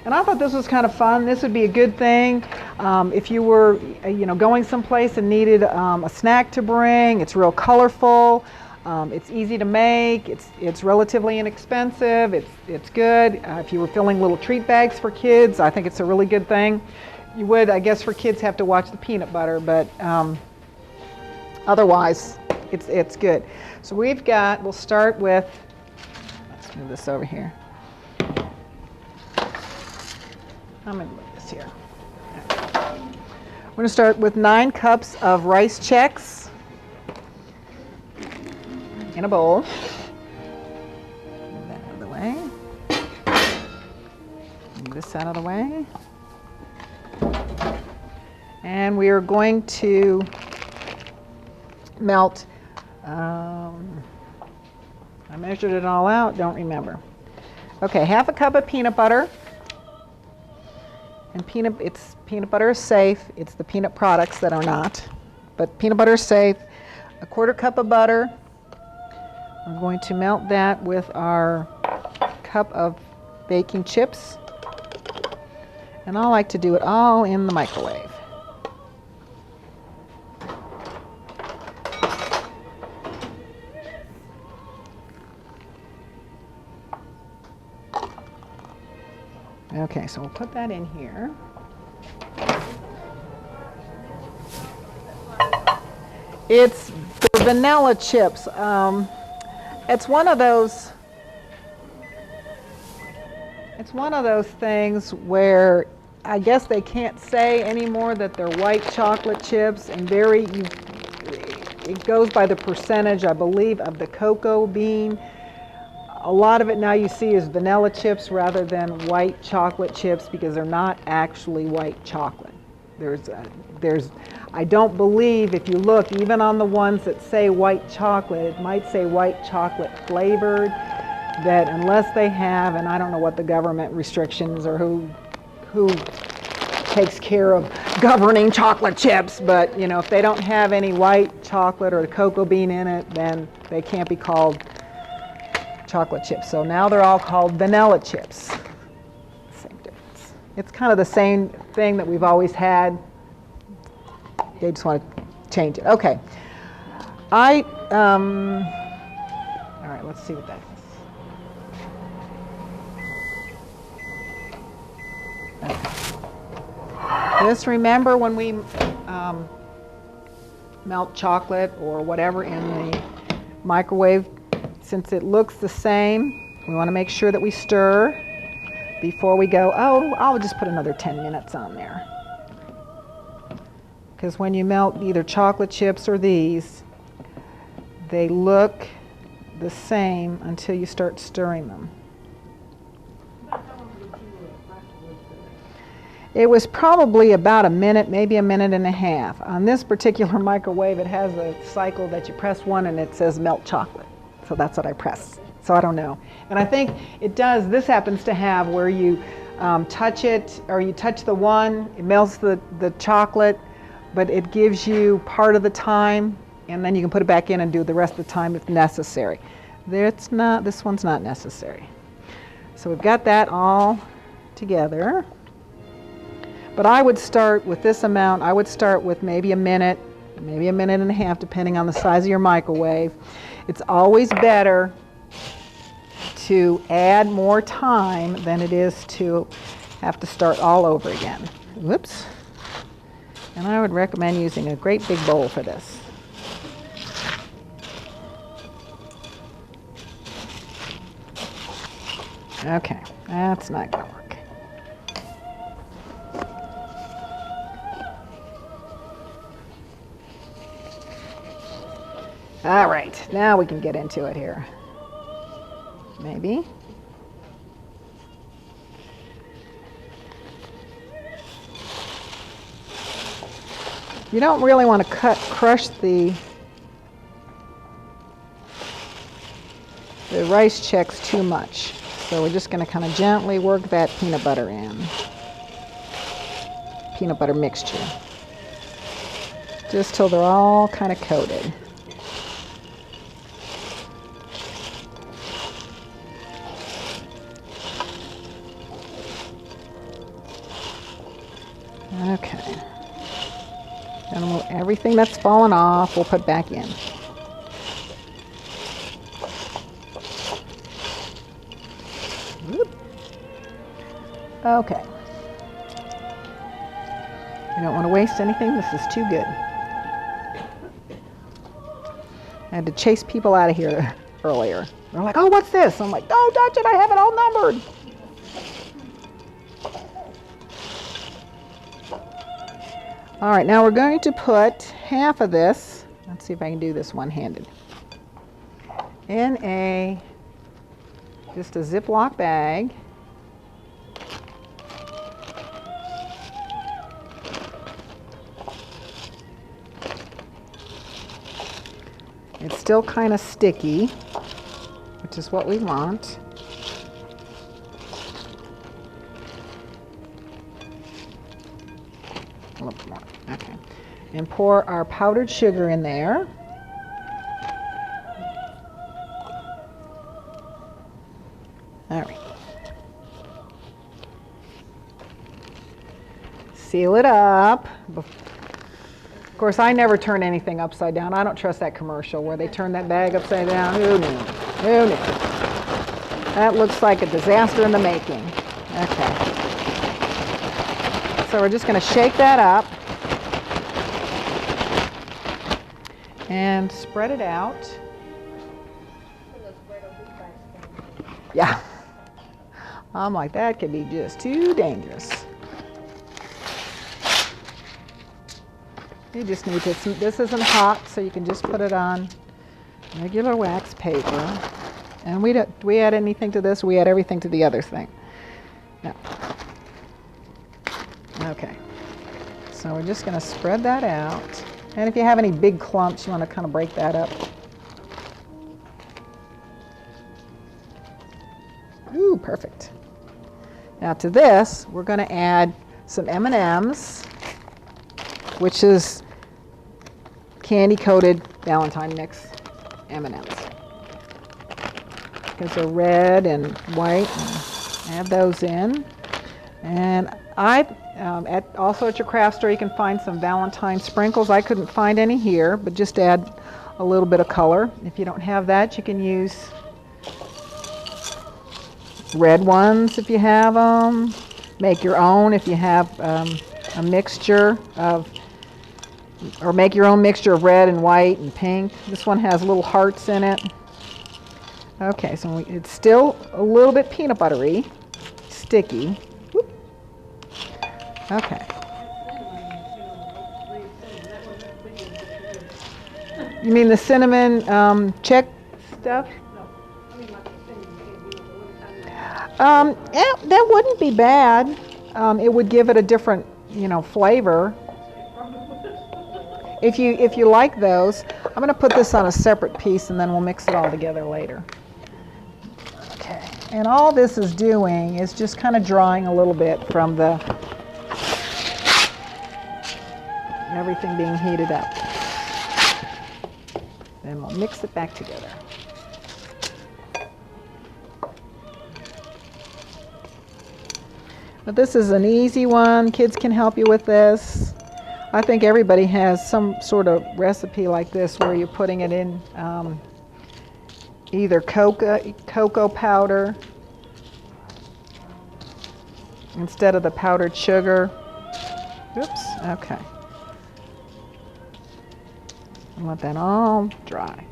And I thought this was kind of fun. This would be a good thing if you were, going someplace and needed a snack to bring. It's real colorful. It's easy to make. It's relatively inexpensive. It's good. If you were filling little treat bags for kids, I think it's a really good thing. You would, I guess, for kids have to watch the peanut butter, but otherwise, it's good. So we'll start with, let's move this over here. I'm going to move this here. We're going to start with 9 cups of rice Chex in a bowl. Move that out of the way. Move this out of the way. And we are going to melt, I measured it all out, don't remember. Okay, half a cup of peanut butter. And peanut butter is safe. It's the peanut products that are not. But peanut butter is safe. A quarter cup of butter. I'm going to melt that with our cup of baking chips. And I like to do it all in the microwave. Okay, so we'll put that in here. It's the vanilla chips. It's one of those things where I guess they can't say anymore that they're white chocolate chips, and it goes by the percentage, I believe, of the cocoa bean. A lot of it now you see is vanilla chips rather than white chocolate chips because they're not actually white chocolate. I don't believe, if you look, even on the ones that say white chocolate, it might say white chocolate flavored, that unless they have, and I don't know what the government restrictions or who takes care of governing chocolate chips, but if they don't have any white chocolate or the cocoa bean in it, then they can't be called chocolate chips. So now they're all called vanilla chips. Same difference. It's kind of the same thing that we've always had. They just want to change it. Okay. All right, let's see what that is. Okay. Just remember when we melt chocolate or whatever in the microwave, since it looks the same, we want to make sure that we stir before we go, I'll just put another 10 minutes on there. Because when you melt either chocolate chips or these, they look the same until you start stirring them. It was probably about a minute, maybe a minute and a half. On this particular microwave, it has a cycle that you press one and it says melt chocolate. So that's what I press. So I don't know. And I think this happens to have where you touch it, or you touch the one, it melts the chocolate, but it gives you part of the time, and then you can put it back in and do the rest of the time if necessary. This one's not necessary. So we've got that all together. But I would start with this amount. I would start with maybe a minute and a half, depending on the size of your microwave. It's always better to add more time than it is to have to start all over again. Whoops. And I would recommend using a great big bowl for this. Okay, that's not going to work. All right, now we can get into it here. Maybe. You don't really want to crush the rice Chex too much. So we're just going to kind of gently work that peanut butter in. Peanut butter mixture. Just till they're all kind of coated. And everything that's fallen off, we'll put back in. Whoop. Okay. You don't want to waste anything. This is too good. I had to chase people out of here earlier. They're like, oh, what's this? I'm like, don't touch it. I have it all numbered. All right, now we're going to put half of this, let's see if I can do this one-handed, in just a Ziploc bag. It's still kind of sticky, which is what we want. A little more. Okay. And pour our powdered sugar in there. All right. Seal it up. Of course, I never turn anything upside down. I don't trust that commercial where they turn that bag upside down. Who knew? Who knew? That looks like a disaster in the making. Okay. So we're just going to shake that up and spread it out. Yeah. I'm like, that could be just too dangerous. You just need this isn't hot, so you can just put it on regular wax paper. And do we add anything to this? We add everything to the other thing. No. Okay. So we're just going to spread that out. And if you have any big clumps, you want to kind of break that up. Ooh, perfect. Now to this, we're going to add some M&Ms, which is candy-coated Valentine mix M&Ms. Because they're red and white. And add those in. And also at your craft store, you can find some Valentine sprinkles. I couldn't find any here, but just add a little bit of color. If you don't have that, you can use red ones if you have them. Make your own if you have a mixture of, or make your own mixture of red and white and pink. This one has little hearts in it. Okay, so it's still a little bit peanut buttery, sticky. Whoop. Okay. You mean the cinnamon Chex stuff? Yeah, that wouldn't be bad. It would give it a different, flavor. If you like those, I'm going to put this on a separate piece and then we'll mix it all together later. Okay. And all this is doing is just kind of drawing a little bit from everything being heated up. Then we'll mix it back together. But this is an easy one. Kids can help you with this. I think everybody has some sort of recipe like this where you're putting it in either cocoa powder instead of the powdered sugar. Oops, okay. Let that all dry.